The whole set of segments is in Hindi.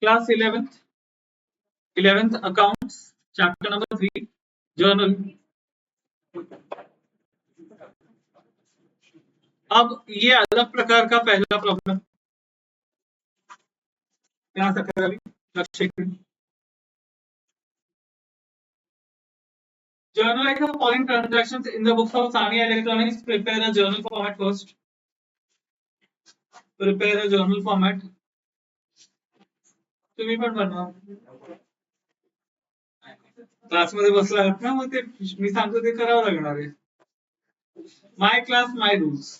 Class 11th accounts, chapter number 3, journal. अब ये अलग प्रकार का पहला प्रॉब्लम क्या सकता है अभी लक्ष्य journalize the following transactions in the books of Sania Electronics. Prepare a journal format first. Prepare a journal format. तुम्ही पण बनवा क्लासमध्ये बसला आहात ना मग ते मी सांगतो ते करावं लागणार आहे my class my rules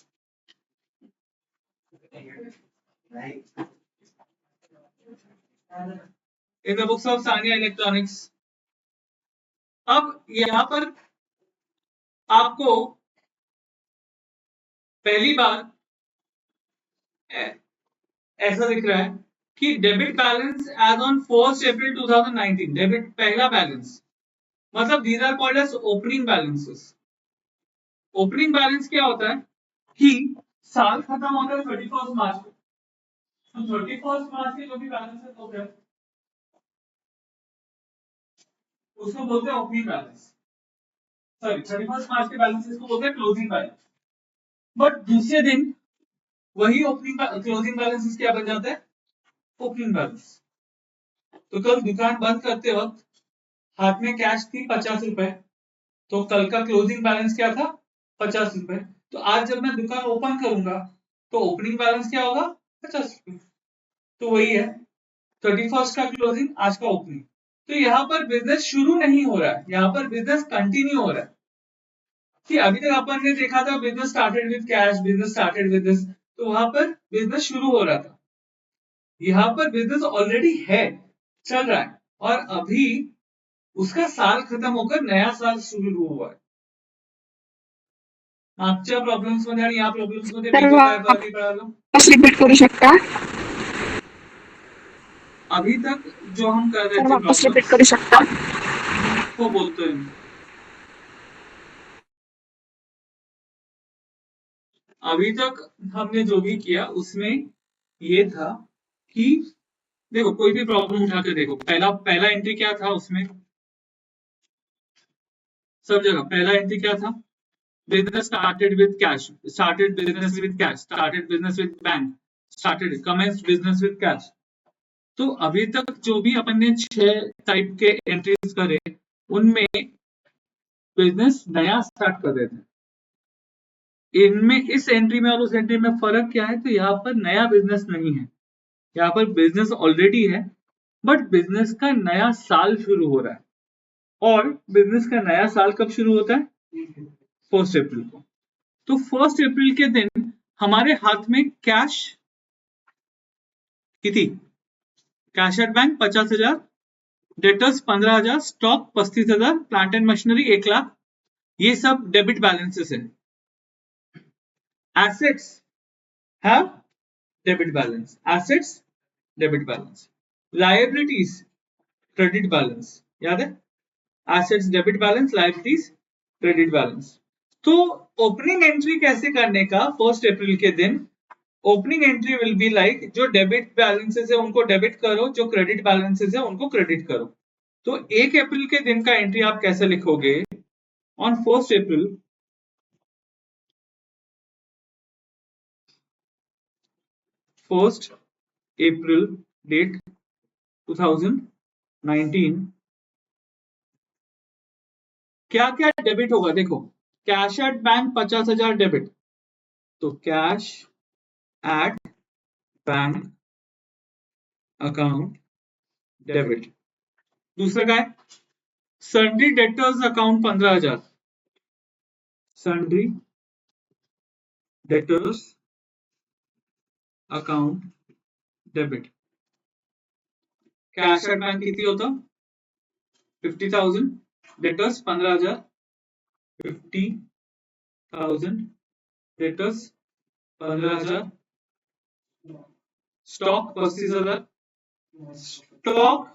in the books of Sania electronics अब यहां पर आपको पहली बार ऐसा दिख रहा है कि debit balance as on 1 April 2019 debit पहला बैलेंस मतलब these are called as opening balances opening balance क्या होता है कि साल खत्म होता है 31 मार्च को तो 31 मार्च के जो भी बैलेंसेस होते हैं उसको बोलते हैं ओपनिंग बैलेंस सॉरी 31 मार्च के बैलेंसेस को बोलते हैं क्लोजिंग बैलेंस बट दूसरे दिन वही ओपनिंग क्लोजिंग बैलेंसेस क्या बन जाता है ओपनिंग बैलेंस तो कल दुकान बंद करते वक्त हाथ में कैश थी 50 रुपए तो कल का क्लोजिंग बैलेंस क्या था 50 रुपए तो आज जब मैं दुकान ओपन करूंगा तो ओपनिंग बैलेंस क्या होगा 50 रुपए तो वही है 31 का क्लोजिंग आज का ओपनिंग तो यहाँ पर बिजनेस शुरू नहीं हो रहा है यहाँ पर बिजनेस कंटिन्यू हो रहा है कि अभी तक अपन ने देखा था business started with cash business started with this तो वहां पर बिजनेस शुरू हो रहा था यहाँ पर बिजनेस ऑलरेडी है चल रहा है और अभी उसका साल खत्म होकर नया साल शुरू हुआ है मागच्या प्रॉब्लेम्स मध्ये आणि या प्रॉब्लेम्स मध्ये वेगळं काय बाकी कळालं रिपीट करू शकता अभी तक जो हम कर रहे थे वापस रिपीट करू शकता वो बोलते हैं अभी तक हमने जो भी किया उसमें ये था कि देखो कोई भी प्रॉब्लम उठा के देखो पहला एंट्री क्या था उसमें सब जगह पहला एंट्री क्या था business started with cash started business with cash started business with bank started commenced business with cash तो अभी तक जो भी अपन ने 6 टाइप के एंट्रीज करे उनमें बिजनेस नया स्टार्ट कर रहे थे इनमें इस एंट्री में और उस एंट्री में फर्क क्या है तो यहाँ पर नया बिजनेस नहीं है यहाँ पर बिजनेस ऑलरेडी है बट बिजनेस का नया साल शुरू हो रहा है और बिजनेस का नया साल कब शुरू होता है 1 अप्रैल को तो 1 अप्रैल के दिन हमारे हाथ में कैश कितनी cash at bank 50,000 debtors 15,000 stock 35,000 plant and machinery 1 lakh ये सब डेबिट बैलेंसेस है assets have debit balance assets debit balance liabilities credit balance याद है assets debit balance liabilities credit balance तो ओपनिंग एंट्री कैसे करने का 1 अप्रैल के दिन opening entry will be like जो डेबिट बैलेंसेस है उनको डेबिट करो जो क्रेडिट बैलेंसेस है उनको क्रेडिट करो तो 1 अप्रैल के दिन का एंट्री आप कैसे लिखोगे ऑन 1 अप्रैल 1 April date 2019 क्या क्या डेबिट होगा देखो कैश एट बैंक 50,000 डेबिट तो cash at bank account debit दूसरा क्या है sundry debtors account 15,000 sundry debtors account debit cash at bank किती होता 50,000 debtors 15,000 50,000 debtors 15,000 stock 35,000 stock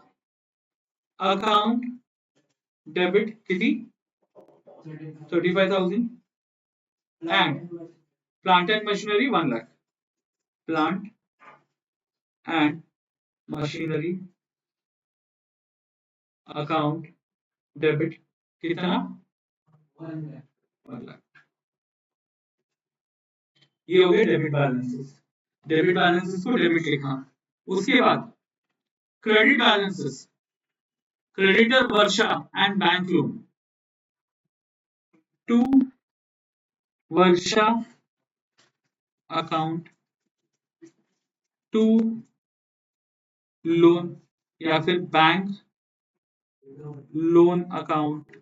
account debit किती 35,000 and plant and machinery 1 lakh plant and machinery account debit कितना 1 लाख। ये हो गए डेबिट बैलेंसेस। डेबिट बैलेंसेस को डेबिट लिखा। उसके बाद credit balances, creditor Varsha and bank loan to Varsha account to loan या फिर बैंक लोन अकाउंट।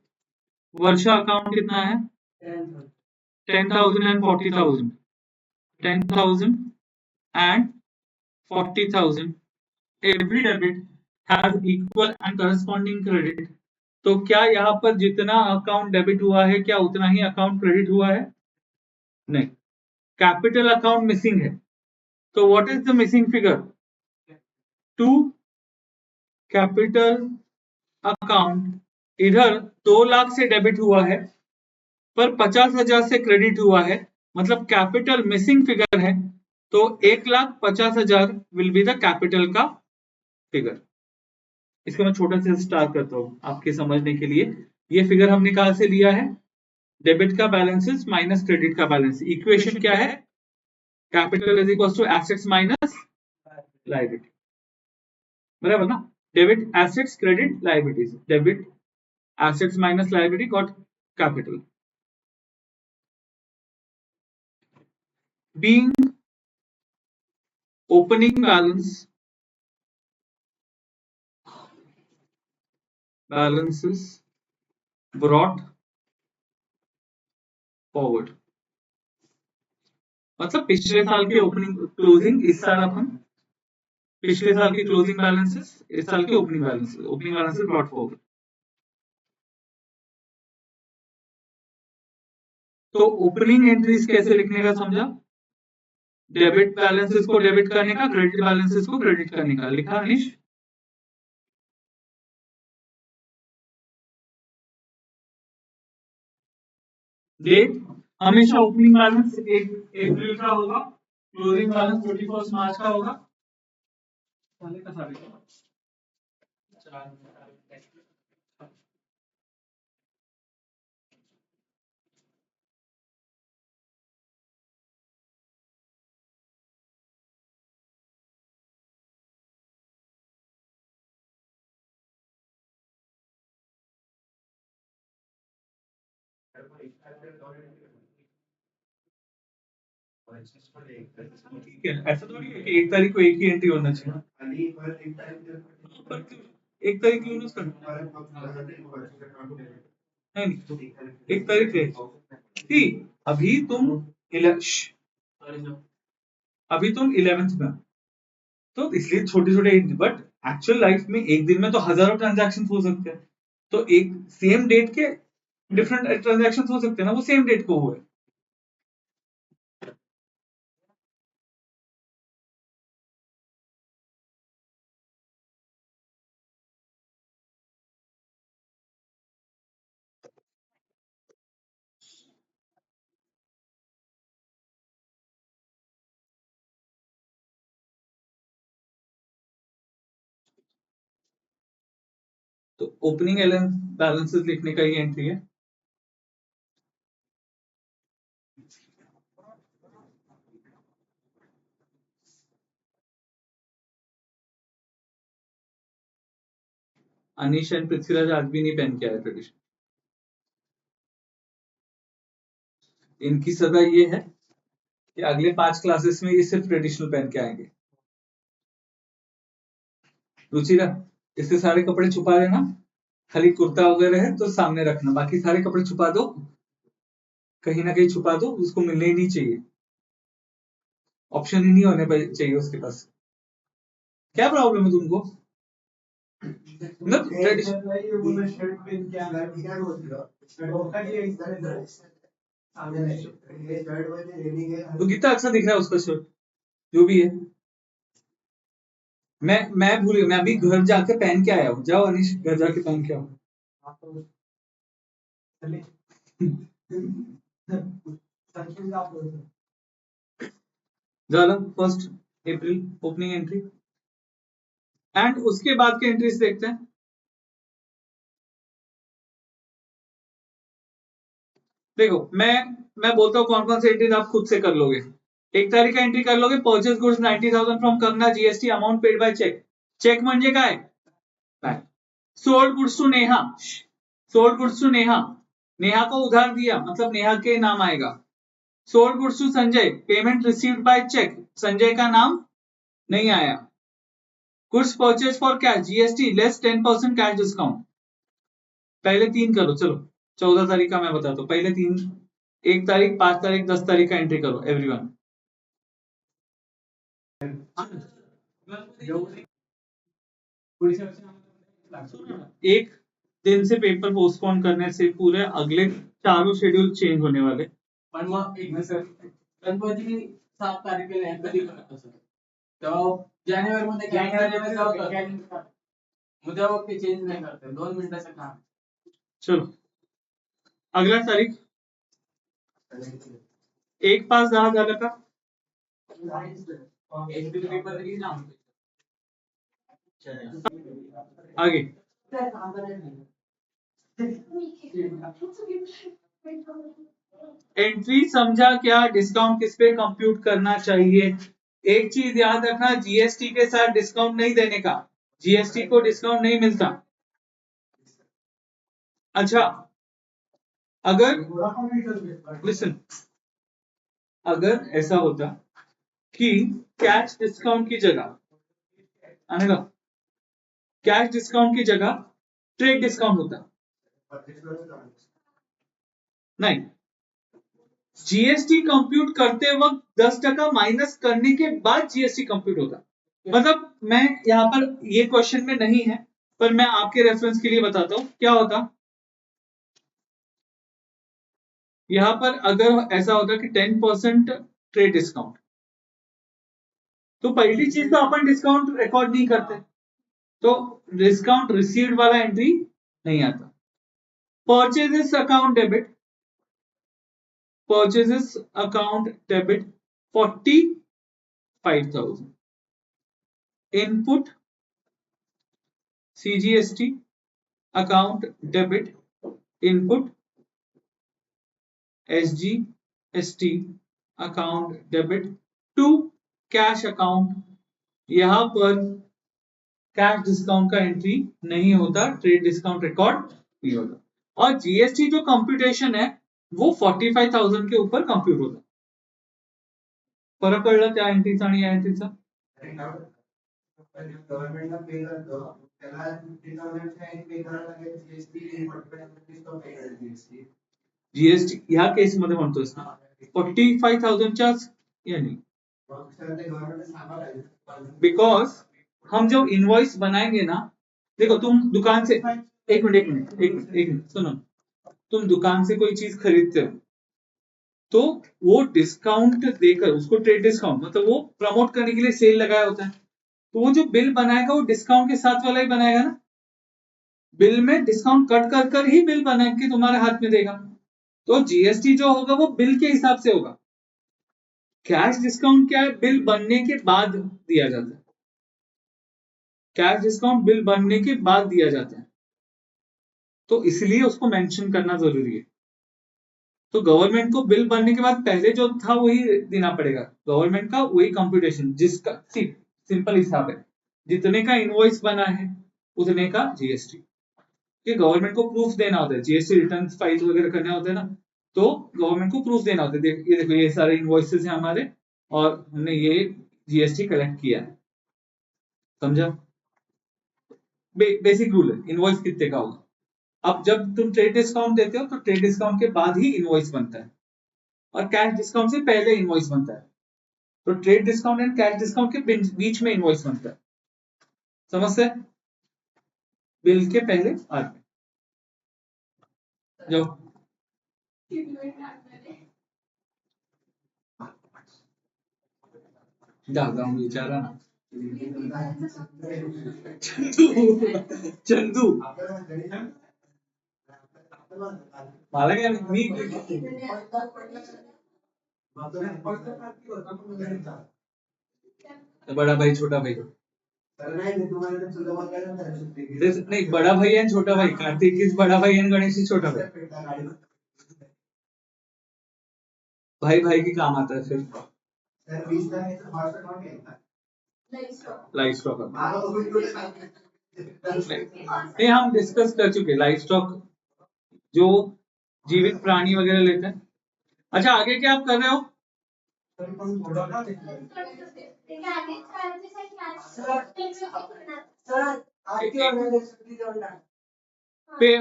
वर्षा अकाउंट कितना है 10,000 and 40,000, 10,000 and 40,000। every debit has equal and corresponding credit। तो क्या यहाँ पर जितना अकाउंट डेबिट हुआ है क्या उतना ही अकाउंट क्रेडिट हुआ है? नहीं, कैपिटल अकाउंट मिसिंग है। तो what is the missing figure? To capital account इधर 2 लाख से डेबिट हुआ है पर 50,000 से क्रेडिट हुआ है, मतलब कैपिटल मिसिंग फिगर है। तो 1,50,000 विल बी द कैपिटल का फिगर। इसको मैं छोटा सा स्टार्ट करता हूं आपके समझने के लिए। ये फिगर हमने कहां से लिया है? डेबिट का बैलेंसेस माइनस क्रेडिट का बैलेंस। इक्वेशन क्या है? Capital is equal to assets minus liability, बराबर ना? Debit assets credit liabilities, debit assets minus liability got capital। being opening balances brought forward, मतलब पिछले साल के ओपनिंग क्लोजिंग इस साल अपन पिछले साल के क्लोजिंग बैलेंसेस इस साल के ओपनिंग बैलेंसेस ब्रॉट फॉरवर्ड। तो ओपनिंग एंट्रीज कैसे लिखने का समझा? डेबिट बैलेंसेस को डेबिट करने का, क्रेडिट बैलेंसेस को क्रेडिट करने का। लिखा अनिश? डेट हमेशा ओपनिंग बैलेंस 1 अप्रैल का होगा, क्लोजिंग बैलेंस 31 मार्च का होगा। साले का साले का ठीक है। ऐसा थोड़ी है कि 1 तारीख को एक ही एंट्री होना चाहिए। एक तारीख क्यों यूज करना? नहीं, 1 तारीख है। ठीक, अभी तुम 11th में, तो इसलिए छोटे छोटे, बट एक्चुअल लाइफ में एक दिन में तो हजारों ट्रांजैक्शन हो सकते हैं। तो एक सेम डेट के डिफरेंट ट्रांजैक्शन हो सकते हैं ना, वो सेम डेट को हुए। तो ओपनिंग बैलेंसेस लिखने का ही एंट्री है। अनिश एंड पृथ्वीराज आज भी नहीं पहन के आए ट्रेडिशन। इनकी सजा ये है कि अगले 5 क्लासेस में ये सिर्फ ट्रेडिशनल पहन के आएंगे। रुचिरा, इससे सारे कपड़े छुपा देना, खाली कुर्ता वगैरह है तो सामने रखना, बाकी सारे कपड़े छुपा दो, कहीं ना कहीं छुपा दो, उसको मिलने ही नहीं चाहिए, ऑप्शन ही नहीं होने चाहिए उसके पास। क्या प्रॉब्लम है तुमको? मतलब तो कितना अच्छा दिख रहा है उसका शर्ट, जो भी है। मैं भूल गया, मैं अभी घर जाके पहन के आया हूँ। जाओ अनिश, घर जाके पहन के आओ। चलो 1 अप्रैल ओपनिंग एंट्री। एंड उसके बाद के एंट्रीज देखते हैं। देखो मैं बोलता हूँ कौन कौन से एंट्रीज आप खुद से कर लोगे। 1 तारीख का एंट्री कर लोगे, purchase goods 90,000 from Kangana, GST amount paid by cheque. Cheque म्हणजे काय? Sold goods to Neha, sold goods to Neha, Neha को उधार दिया मतलब नेहा के नाम आएगा। Sold goods to Sanjay, payment received by cheque, Sanjay का नाम नहीं आया। Goods purchase for cash, GST less 10% cash discount. पहले 3 करो, चलो 14 तारीख का मैं बताता हूँ। पहले 3, 1 तारीख, 5 तारीख, 10 तारीख का एंट्री करो एवरीवन। एक दिन से पेपर पोस्टपोन करने से पूरे अगले चारों शेड्यूल चेंज होने वाले। पण मग एक सर गणपती 7 तारखेला आहे, कधी करतो सर? तेव्हा जानेवारीमध्ये मग तेव्हा ते चेंज नाही करते, 2 मिनिटाचं काम. चलो अगला तारीख 1/5/10 झालं का? एक पेपर तरी ना आगे एंट्री समझा क्या? डिस्काउंट किस पे कंप्यूट करना चाहिए? एक चीज याद रखना, जीएसटी के साथ डिस्काउंट नहीं देने का, जीएसटी को डिस्काउंट नहीं मिलता। अच्छा अगर लिसन, अगर ऐसा होता कि कैश डिस्काउंट की जगह आने का, कैश डिस्काउंट की जगह ट्रेड डिस्काउंट होता, नहीं, जीएसटी कंप्यूट करते वक्त 10% माइनस करने के बाद जीएसटी कंप्यूट होता। मतलब मैं यहाँ पर, ये क्वेश्चन में नहीं है पर मैं आपके रेफरेंस के लिए बताता हूँ क्या होता। यहाँ पर अगर ऐसा होता कि 10% ट्रेड डिस्काउंट, तो पहली चीज तो अपन डिस्काउंट रिकॉर्ड नहीं करते, तो डिस्काउंट रिसीव्ड वाला एंट्री नहीं आता। Purchases account debit, purchases account debit 45,000, input CGST account debit, input SGST account debit to cash account. यहां पर कैश डिस्काउंट का एंट्री नहीं होता, ट्रेड डिस्काउंट रिकॉर्ड नहीं होता। और जीएसटी जो कंप्यूटेशन है वो 45,000 के ऊपर कंप्यूट होता। फरक कळला त्या एंट्रीचा आणि या एंट्रीचा? गव्हर्नमेंटला पे करतो त्याला 50,000 पे करायला लागेल, जीएसटी 45,000 जीएसटी. जीएसटी ह्या केस मध्ये म्हणतोस ना 45,000च्या यानी, बिकॉज हम जब इनवॉइस बनाएंगे ना, देखो तुम दुकान से, एक मिनट सुनो, तुम दुकान से कोई चीज खरीदते हो तो वो डिस्काउंट देकर, उसको ट्रेड डिस्काउंट मतलब वो प्रमोट करने के लिए सेल लगाया होता है, तो वो जो बिल बनाएगा वो डिस्काउंट के साथ वाला ही बनाएगा ना। बिल में डिस्काउंट कट कर कर ही बिल बना के तुम्हारे हाथ में देगा, तो जीएसटी जो होगा वो बिल के हिसाब से होगा। कैश डिस्काउंट क्या है? बिल बनने के बाद दिया जाता है, कैश डिस्काउंट बिल बनने के बाद दिया जाता है, तो इसलिए उसको मेंशन करना जरूरी है। तो गवर्नमेंट को बिल बनने के बाद पहले जो था वही देना पड़ेगा, गवर्नमेंट का वही कंप्यूटेशन, जिसका सिंपल हिसाब है, जितने का इनवॉइस बना है उतने का जीएसटी। कि गवर्नमेंट को प्रूफ देना होता है, जीएसटी रिटर्न फाइल वगैरह करने होते हैं ना, तो गवर्नमेंट को प्रूफ देना होता है, ये देखो ये सारे इनवॉइसेस हैं हमारे और हमने ये जीएसटी कलेक्ट किया है। समझा? बेसिक रूल है, इनवॉइस कितने का होगा। अब जब तुम ट्रेड डिस्काउंट देते हो तो ट्रेड डिस्काउंट के बाद ही इनवॉइस बनता है और कैश डिस्काउंट से पहले इनवॉइस बनता है, तो trade discount and cash discount के बीच में इनवॉइस बनता है। समझते? बिल के पहले बाद में जो जागा विचारा ना चंदू मला काय मी बड़ा भाई छोटा भाई नहीं, बड़ा भाई एंड छोटा भाई, कार्तिक इज बड़ा भाई एंड गणेश इज छोटा भाई। भाई भाई की काम आता है सिर्फ। लाइफ स्टॉक नहीं, हम डिस्कस कर चुके लाइफ स्टॉक जो जीवित प्राणी वगैरह लेते हैं। अच्छा, आगे क्या आप कर रहे हो?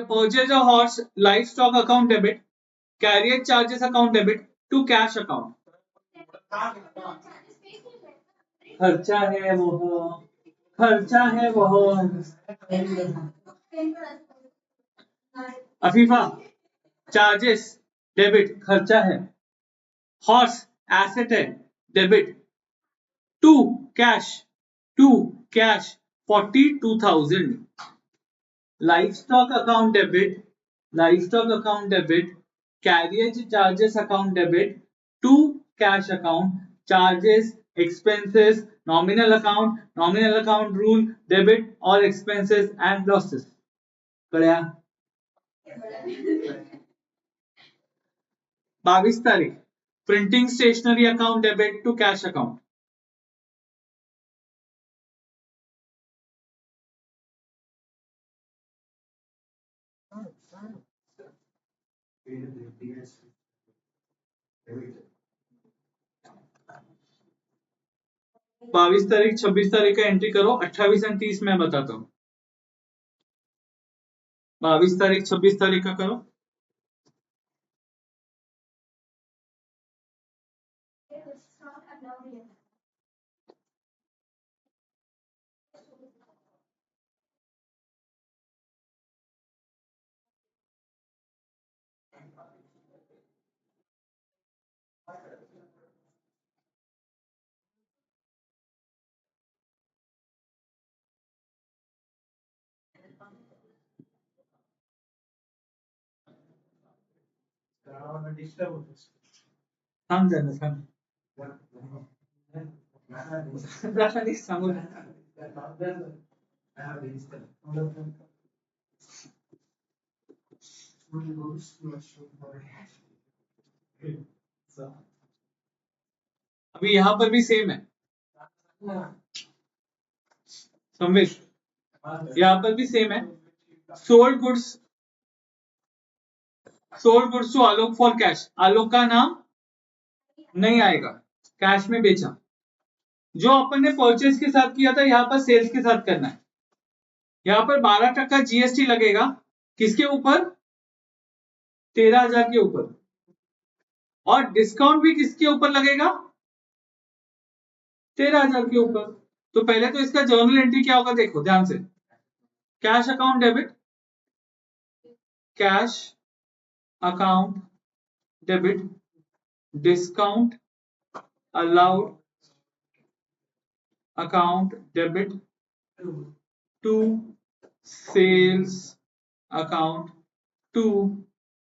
Purchase a horse, livestock account debit, carriage charges account debit to cash account. खर्चा है वो, खर्चा है वो। अफीफा, चार्जेस डेबिट खर्चा है, हॉर्स एसेट है debit, to cash 42,000, livestock account debit, carriage charges account debit to cash account, charges, expenses, nominal account rule, debit all expenses and losses. बढ़िया। 22 तारीख, printing stationery account debit to cash account. बाईस तारीख 26 तारीख का एंट्री करो, 28 और 30 मैं बताता हूँ। 22 तारीख 26 तारीख का करो। थांब जरा, थांब सांगू अभी यहाँ पर भी सेम है संवेश, यहाँ पर भी सेम है। Sold goods to Alok for cash, Alok का नाम नहीं आएगा, कैश में बेचा। जो अपन ने परचेज के साथ किया था यहाँ पर सेल्स के साथ करना है। यहाँ पर 12% जीएसटी लगेगा, किसके ऊपर? 13,000 के ऊपर, और डिस्काउंट भी किसके ऊपर लगेगा? 13,000 के ऊपर। तो पहले तो इसका जर्नल एंट्री क्या होगा देखो ध्यान से, cash account debit, cash account debit, discount allowed account debit to sales account to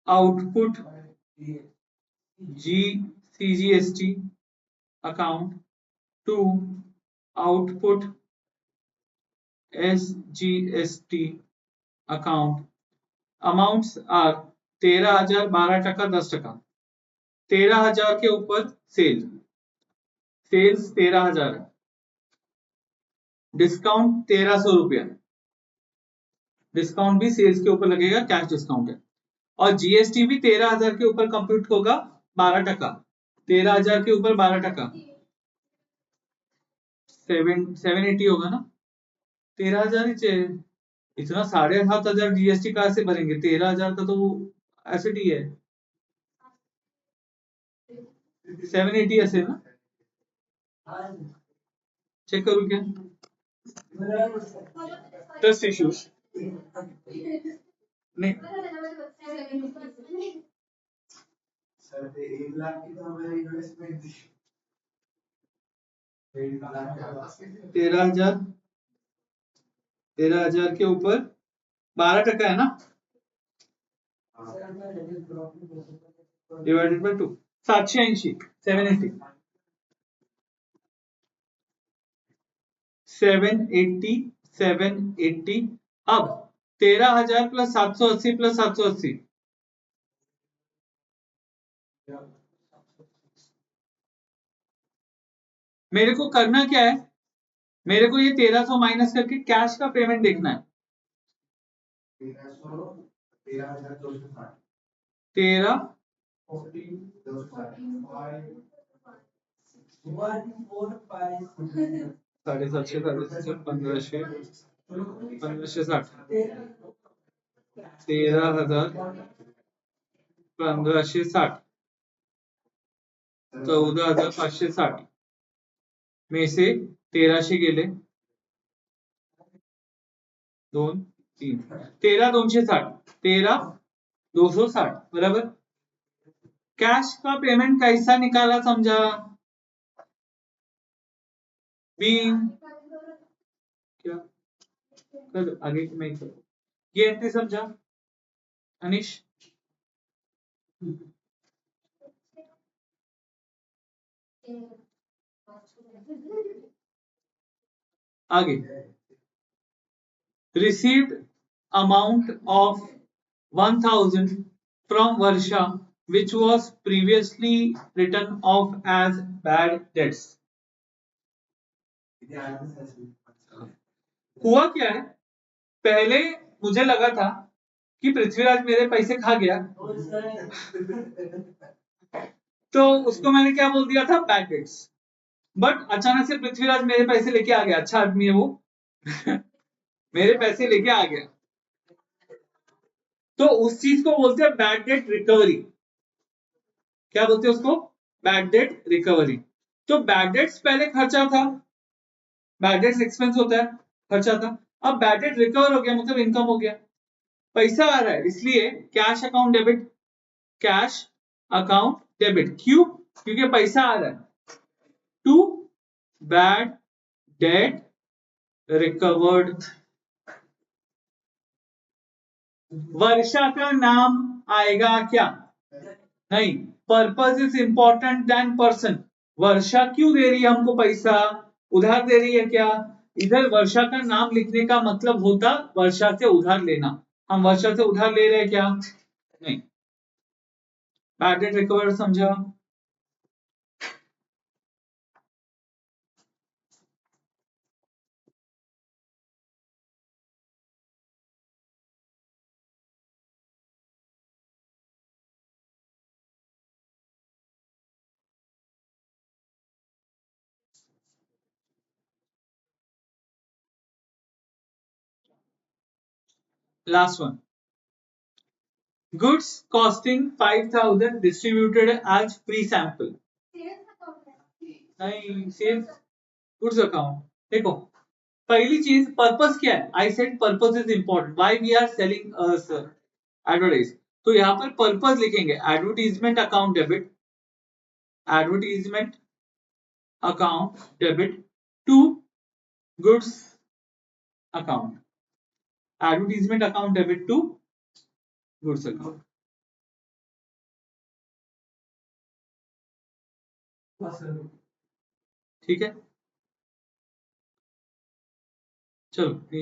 output CGST account to output SGST account. Amounts are 13,000, 12%, 10%। 13,000 के ऊपर सेल्स 13,000 है, डिस्काउंट 1,300 रुपया, डिस्काउंट भी सेल्स के ऊपर लगेगा, कैश डिस्काउंट है। और जीएसटी भी 13,000 के ऊपर कंप्यूट होगा 12%, 13,000 के ऊपर 12%, 780 होगा ना। 13,000 इतना 7,500 जीएसटी कहाँ से भरेंगे? 13,000 का तो एसेट ही है, 780 ऐसे ना, चेक करूँ क्या? ट्रस्ट इश्यूज नहीं, 13,000 के ऊपर 12% है ना, डिवाइडेड बाय 2, 780, 780, 780 अब 13,000 प्लस 780 प्लस 780 मेरे को करना क्या है, मेरे को ये 1300 माइनस करके कैश का पेमेंट देखना है। 13 750 1500 1560 13,000 1560 14,560 में से 1300 गेले 2 3 13,260 13,260 बराबर। कैश का पेमेंट कैसा निकाला समझा बीन क्या कर आगे की मैं करूं ये एंट्री समझा अनिश आगे received amount of 1,000 from Varsha which was previously written off as bad debts। हुआ क्या है, पहले मुझे लगा था कि पृथ्वीराज मेरे पैसे खा गया तो उसको मैंने क्या बोल दिया था बैड डेट्स, बट अचानक से पृथ्वीराज मेरे पैसे लेके आ गया, अच्छा आदमी है वो मेरे पैसे लेके आ गया तो उस चीज को बोलते हैं बैड डेट रिकवरी। क्या बोलते हैं उसको, बैड डेट रिकवरी। तो बैड डेट्स पहले खर्चा था, बैड डेट्स एक्सपेंस होता है, खर्चा था, अब बैड डेट रिकवर हो गया मतलब इनकम हो गया, पैसा आ रहा है, इसलिए cash account debit, cash account debit क्यों, क्योंकि पैसा आ रहा है, to bad debt recovered. Varsha का नाम आएगा क्या, नहीं, purpose is important then person. Varsha क्यों दे रही है हमको पैसा, उधार दे रही है क्या, इधर वर्षा का नाम लिखने का मतलब होता वर्षा से उधार लेना, हम वर्षा से उधार ले रहे हैं क्या, नहीं। बैड डेट रिकवर समझा। Last one. Goods costing 5,000 distributed as free sample। नहीं, सेल्स गुड्स अकाउंट। देखो पहली चीज पर्पस क्या है, I said purpose is important, why we are selling advertise, तो यहाँ पर पर्पस लिखेंगे advertisement account debit, advertisement account debit to goods account, advertisement account debit to goods account. ठीक है, चलो।